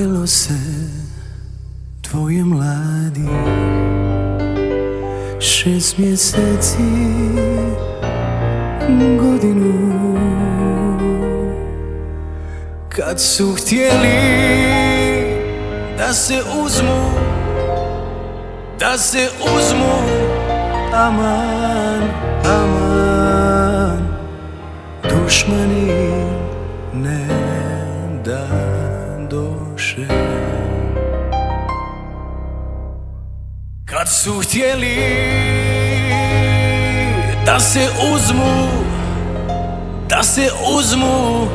Voljelo se tvoje mladi 6 mjeseci, godinu. Kad su htjeli da se uzmu, da se uzmu, aman, aman, dušmani ne da doše. Kad su htjeli da se uzmu, da se uzmu,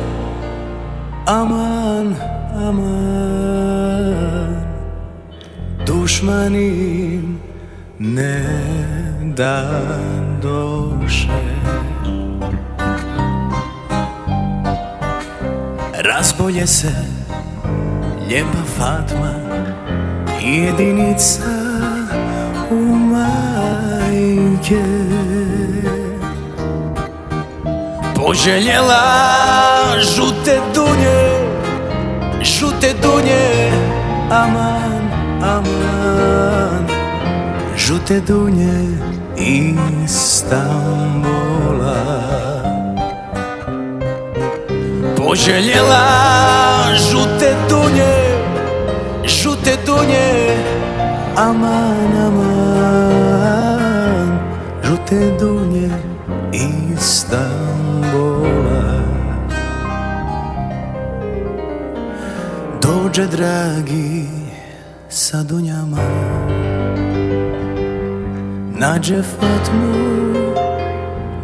aman, aman, dušmani ne da doše. Razbolje se lijepa Fatma, jedinica u majke. Poželjela žute dunje, žute dunje, aman, aman, žute dunje Istanbula. Poželjela žute dunje, žute dunje, aman, aman, žute dunje Istanbula. Dođe dragi sa dunjama, nađe Fatmu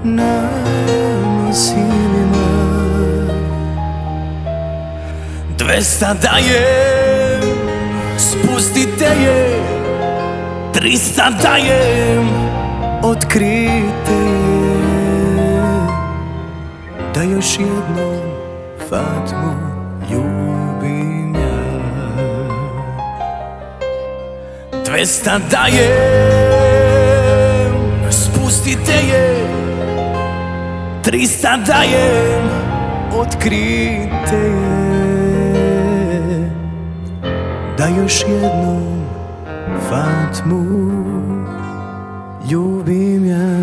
na nosilima. 200 dajem, spustite je, 300 dajem, otkrite je, da još jednom Fatmu ljubim ja. 200 dajem, spustite je, 300 dajem, otkrite je, da još jednom Fatmu ljubim ja.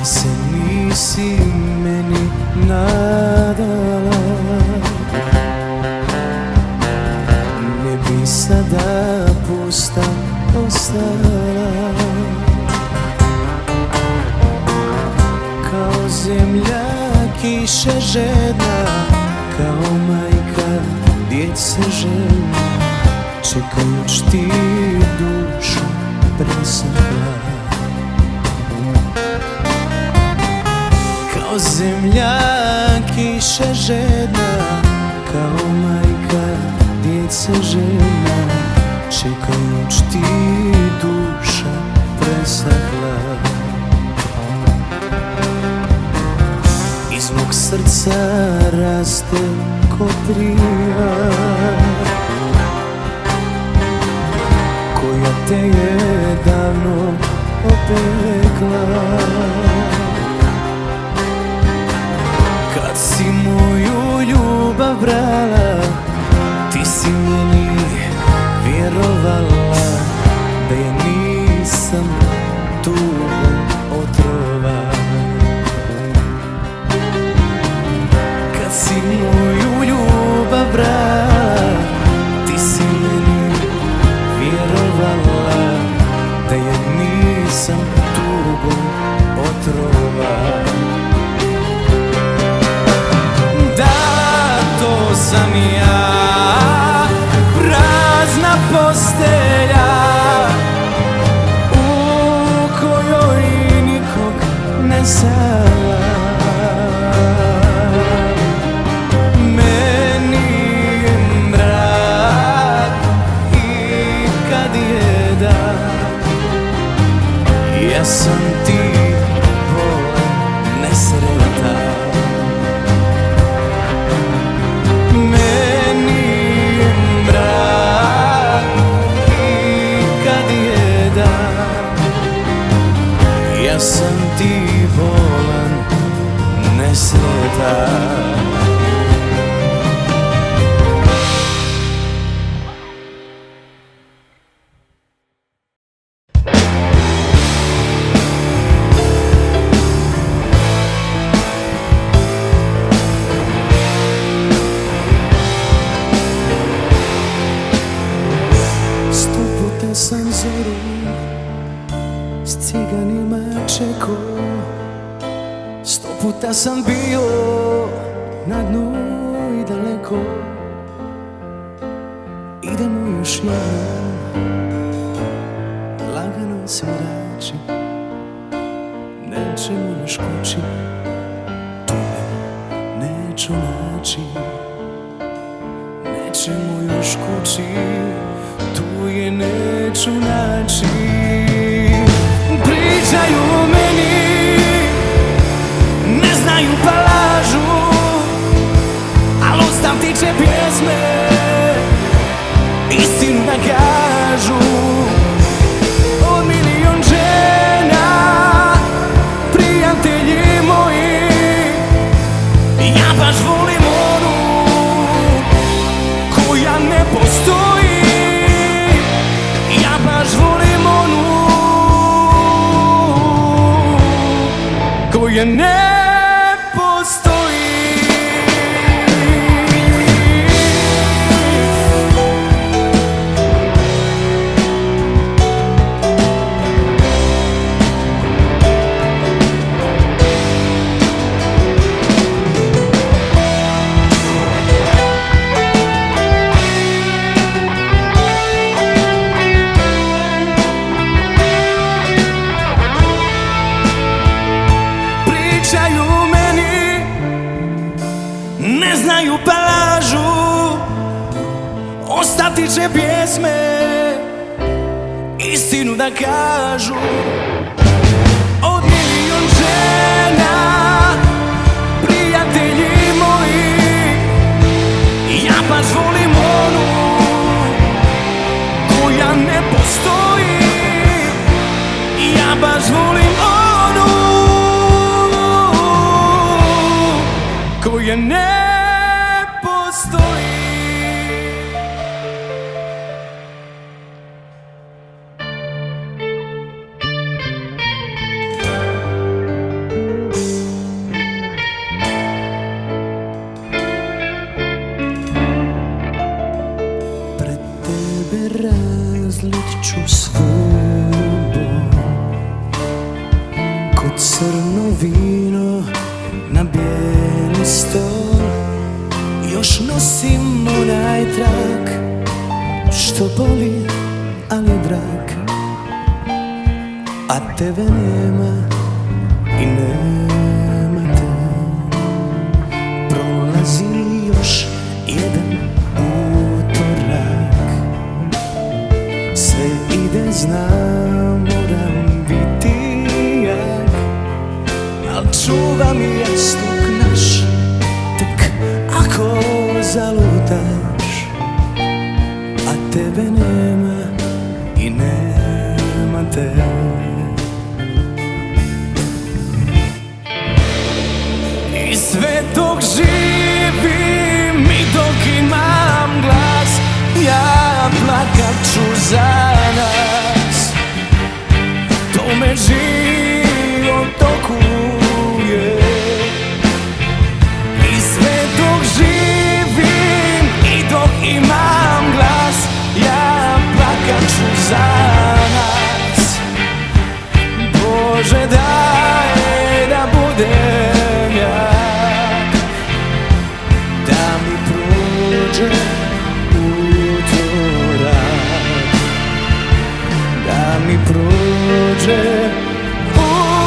Se nisi meni nadala, ne bi sada pusta ostala. Kao zemlja kiše žedna, kao majka djece željna, čekajuć ti dušu presahla. Kao zemlja kiše žedna, kao majka djece željna, čekajuć ti duša presahla. Iz mog srca raste kopriva, koja te je davno opekla. Kad si moju ljubav brala, ti si meni vjerovala, da je nisam tugom otrova. Kad si moju ljubav brala, puta sam bio na dnu i daleko. Idemo još jednom, lagano se vraći. Nećemo još kući, tu me neću naći. Nećemo još kući, tu je neću naći. Pričaju o meni, ne znaju pa lažu, al ustam tiče pjesme, istinu da kažu. Od milion žena, prijatelji moji, ja baš volim onu koja ne postoji. Ja baš volim onu koja ne postoji. Pričaju meni, ne znaju pa lažu, ostati će pjesme, istinu da kažu. Od milion žena, prijatelji moji, ja baš volim onu koja ne postoji. Ja baš volim onu koja ne postoji. Pred tebe razlit ću svoju bol, ko crno vino na bijeli stol. Još nosim onaj trag što boli, ali je drag. A tebe nema i nema te. Prolazi još jedan utorak, sve ide, znam, moram biti jak, al čuvam jastuk naš, tek ako zalutaš. A tebe nema i nema te. I sve dok živim i dok imam glas, ja plakat ću za nas. To me život tokuje. I sve dok živim i dok imam glas, ja plakat ću za nas. Bože daj da budem jak, da mi prođe utorak, da mi prođe utorak.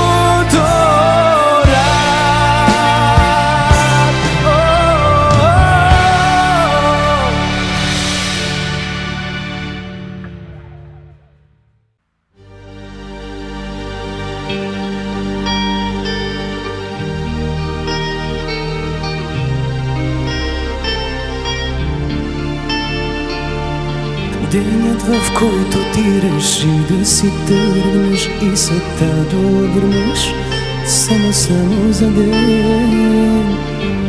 Денят, в който ти реши да си тръгнеш и света да обърнеш само за ден.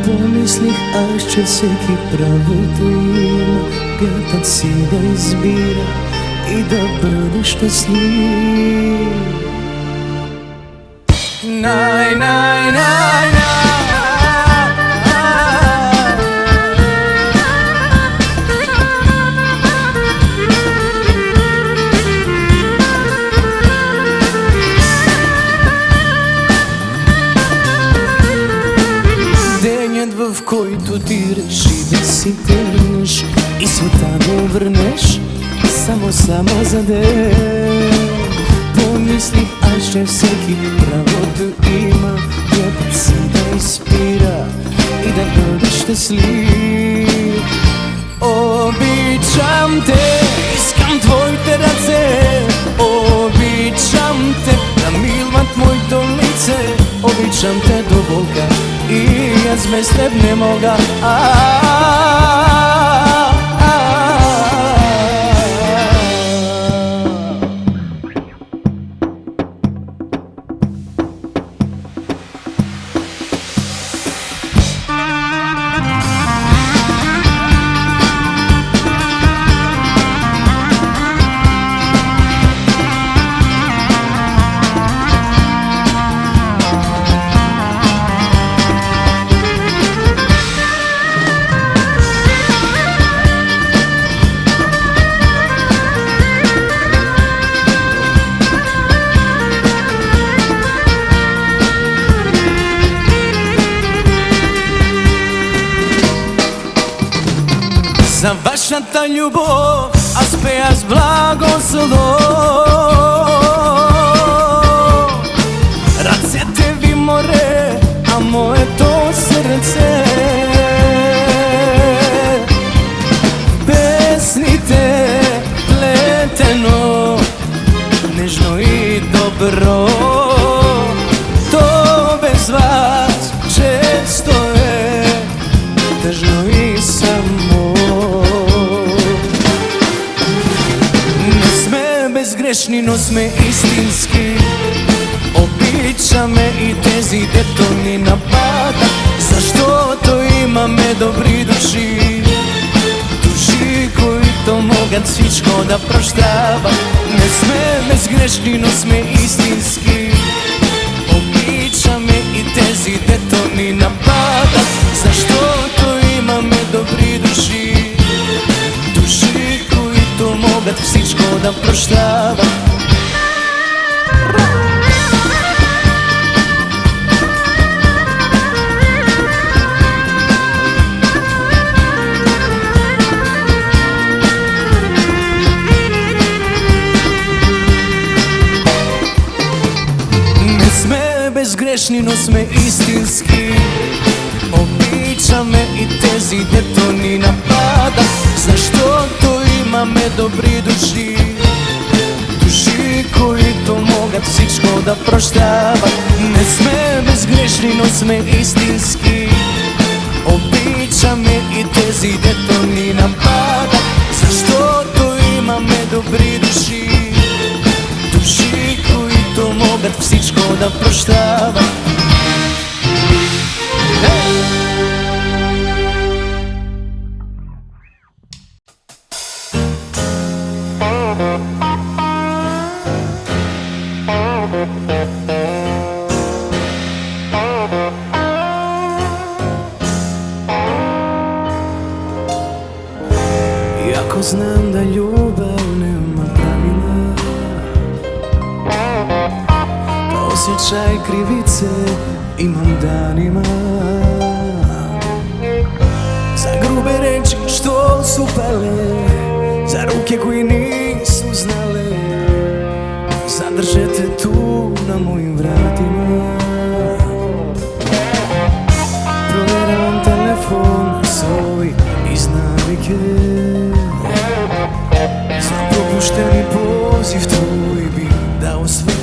Помислих аз, че всеки правото има, пятът си да избира и да бъде щастлив. Най. любов, който ти реши да си тръгнеш и света да обърнеш само за ден. Помислих аз, че всеки правото има да си да изпира и да бъде щастлив. Обичам те, искам твоите ръце, обичам те, да милват моето лице, обичам те до болка и аз без теб не мога. За вашата любов аз пея с благослов. Ръцете ви море, а моето сърце песните плетено, нежно и добро. То без вас често е тъжно и само. Безгрешни, но сме истински. Обичаме и тези, дето ни нападат, защото имаме добри души. Души, които могат всичко да прощават. Не сме безгрешни, но сме истински. Обичаме и тези, дето ни нападат, защото имаме добри души. Души, които могат всичко да прощават. Не сме безгрешни, но сме истински. Обичаме и тези, дето ни нападат, защото имаме добри души. Души, които могат всичко да прощават. Не сме безгрешни, но сме истински. Обичаме и тези, дето ни нападат, защото имаме добри души. Души, които могат всичко да прощават. Яко знам да любов нема правила, da osjećaj krivice imam danima. Za grube reči što su pale, za ruke koji nisu znale, zadržete tu na mojim vratima. Provjeravam telefon svoj iz navike, za propušteni poziv tvoj bi dao sve.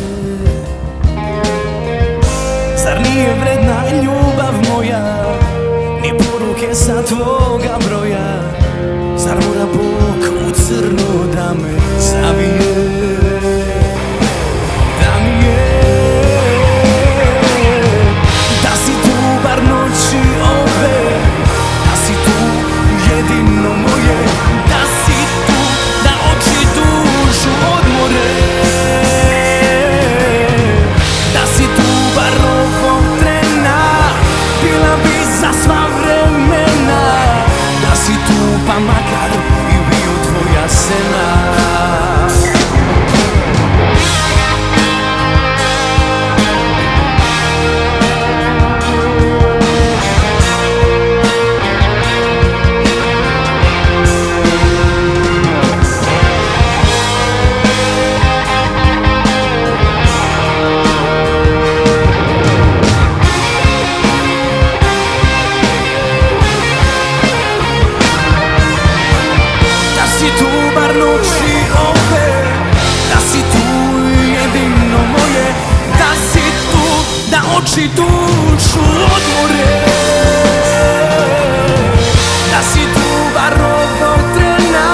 Zar nije vredna ljubav moja, ni poruke sa tvoga broja? Zar mora Bog u crno da me zavije? Da mi je, da si tu bar noći ove, da si tu jedino moje, da si tu, da oči dušu odmore, da si tu bar ovog trena, bila bi za sva vremena, da si tu pa makar i bio tvoja sena. uči dušu od more. Da si tu bar ovog trena,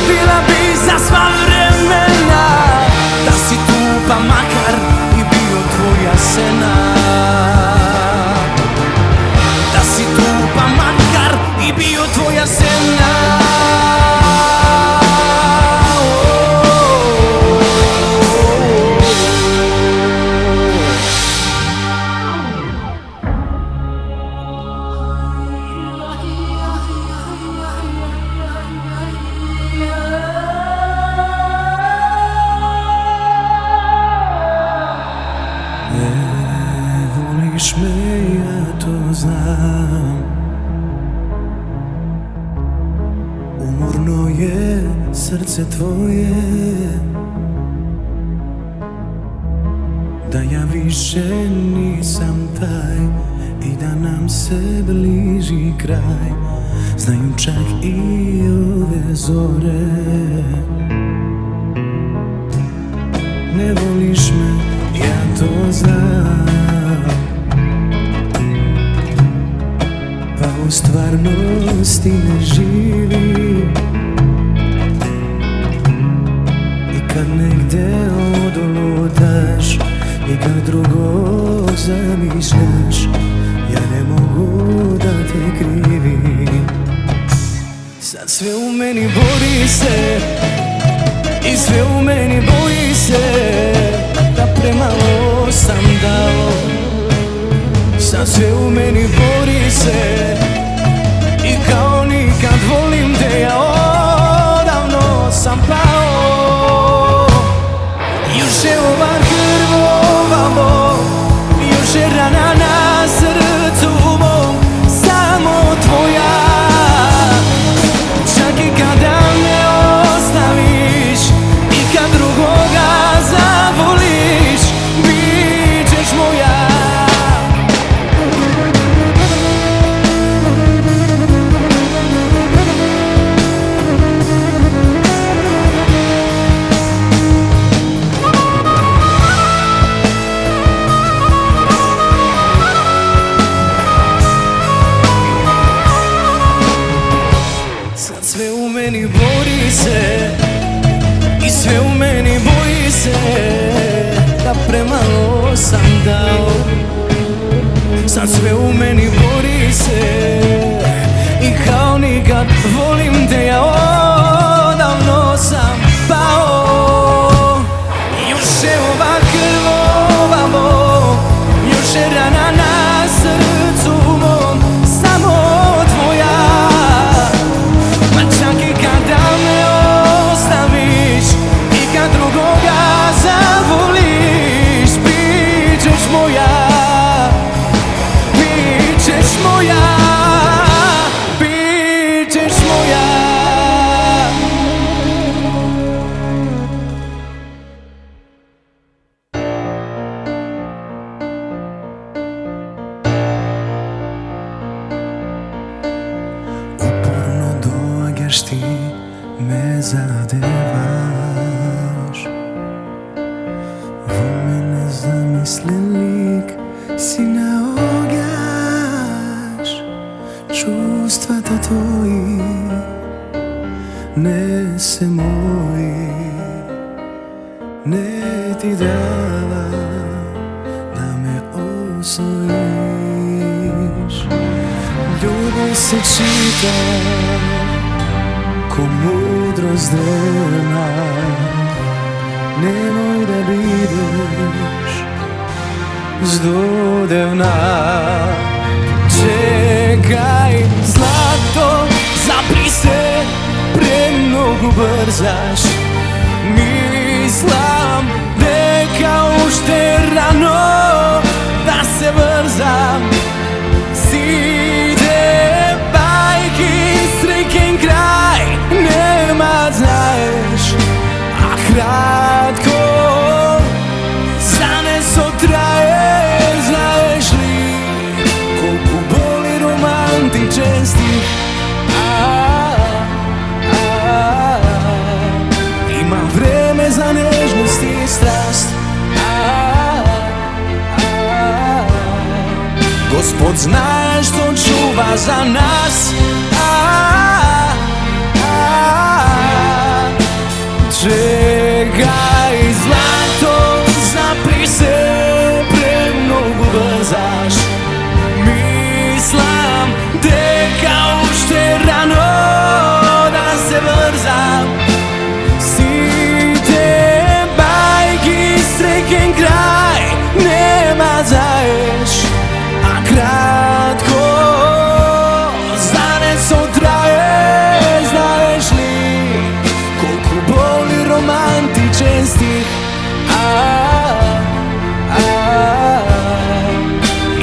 bila bi za sva vremena. Da si tu pa makar i bio tvoja sena. Da si tu pa makar i bio tvoja sena. Voliš me, ja to znam. Umorno je srce tvoje, da ja više nisam taj i da nam se bliži kraj. Znaju čak i ove zore. Ne voliš me, ja to znam. Pa u stvarnosti ne živi. I kad negde odolutaš i kad drugog zamišljaš, ja ne mogu da te krivim. Sad sve u meni bori se i sve u meni boji se da premalo sam dao. Sad sve u meni bori se i kao nikad volim te, ja odavno sam pao. Još je ova krv, ova bol, još je rana na srcu mom, samo tvoja. Čak i kada me ostaviš i kad drugoga zavoliš, bit ćeš moja. Sve u meni bori se i sve u meni boji se da premalo sam dao. Sad sve u meni bori se i kao nikad volim te, ja odavno sam pao. Još je ova krv, ova bol, još je rana na srcu mom, samo tvoja. Čak i kada me ostaviš i kad drugoga zavoliš, bit ćeš moja, bit ćeš moja, bit ćeš moja. Ti me zadevaš, vo mene zamislen lik si naogaš. Čustva ta tvoji ne se moji, ne ti dava da me osvojiš. Ljubav se čita ko mudrost drvena, nemoj da budeš zlodevna. Čekaj, zlato, zapri se, premnogo brzaš. Mislim deka ušte rano da se brzam. Side bajki, srećen kraj nema, znaš, a kratko zaneso traje. Znaš li koliko boli romantičan stih? Imam vreme za nežnost i strast. Gospod zna što čuva za nas. Čekaj, zlato, zapri se, premnogo brzaš. Mislim, deka ušte rano da se vrzam. Site bajki, sreken kraj, nema zaješ, a kratko zaneso traje, znaš li koliko boli romantičen stih.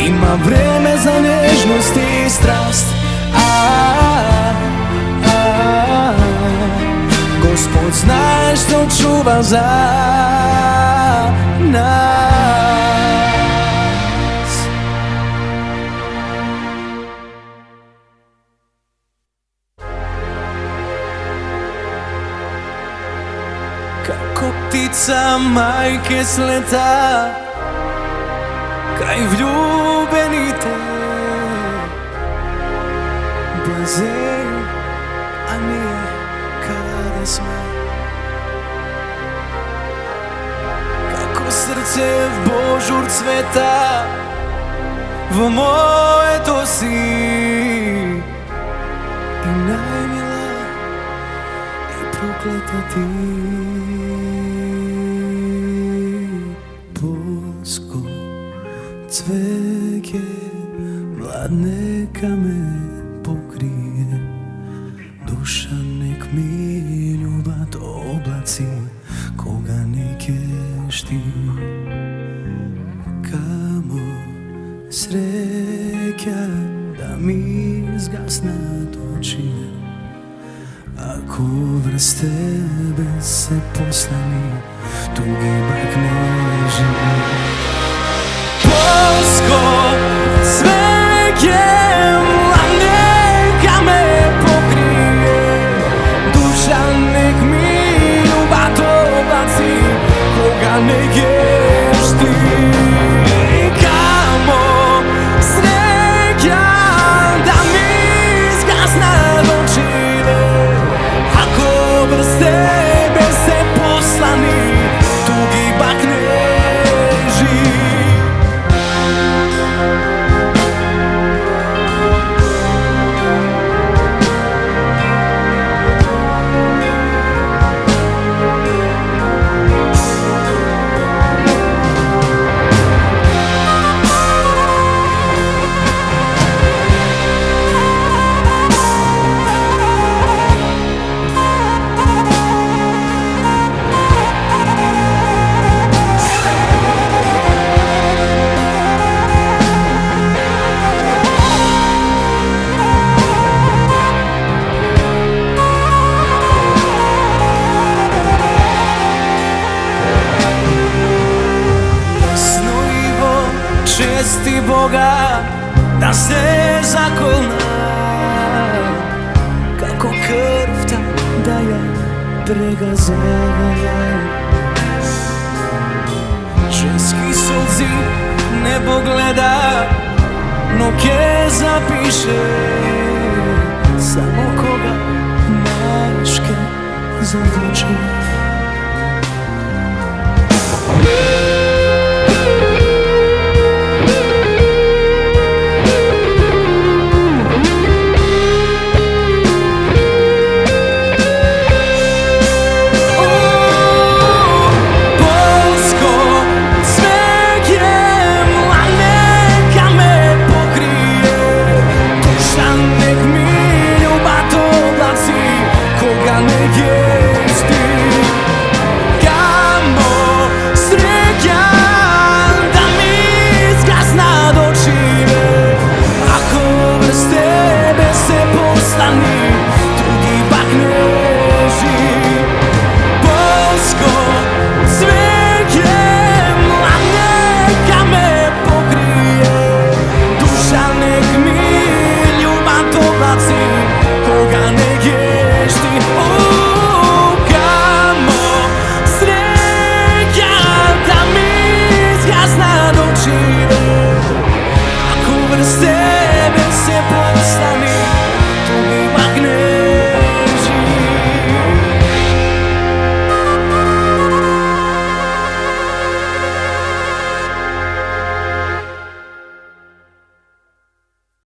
Ima vreme za nježnost i strast. Gospod zna što čuva za nas. Kako ptica majke sleta kraj vljubenite, blazen, a nije kada sme. Kako srce v božur cveta, v moje to si i najmila i prokleta ti. Polsko cveke mlad neka me pokrije, duša nek mi ljubat oblaci koga nekeš ti. Kamo sreća da mi zgasnat oči, ako vrst tebe se poslani tugi bak ne živi. Polsko cveke mlad neka me pokrije, duša nek mi ljubat oblaci koga nekeš ti. Kamo sreća da mi zgasnat oči, ako vrst tebe se poslani tugi bak ne živi. Česti Boga da se zakolna, kako krv ta da ja pregaza. Ženski slzi nebo gleda, no ke zapiše, samo koga maške zavlače. Nek mi ljubat oblaci koga ne jesti. tebe se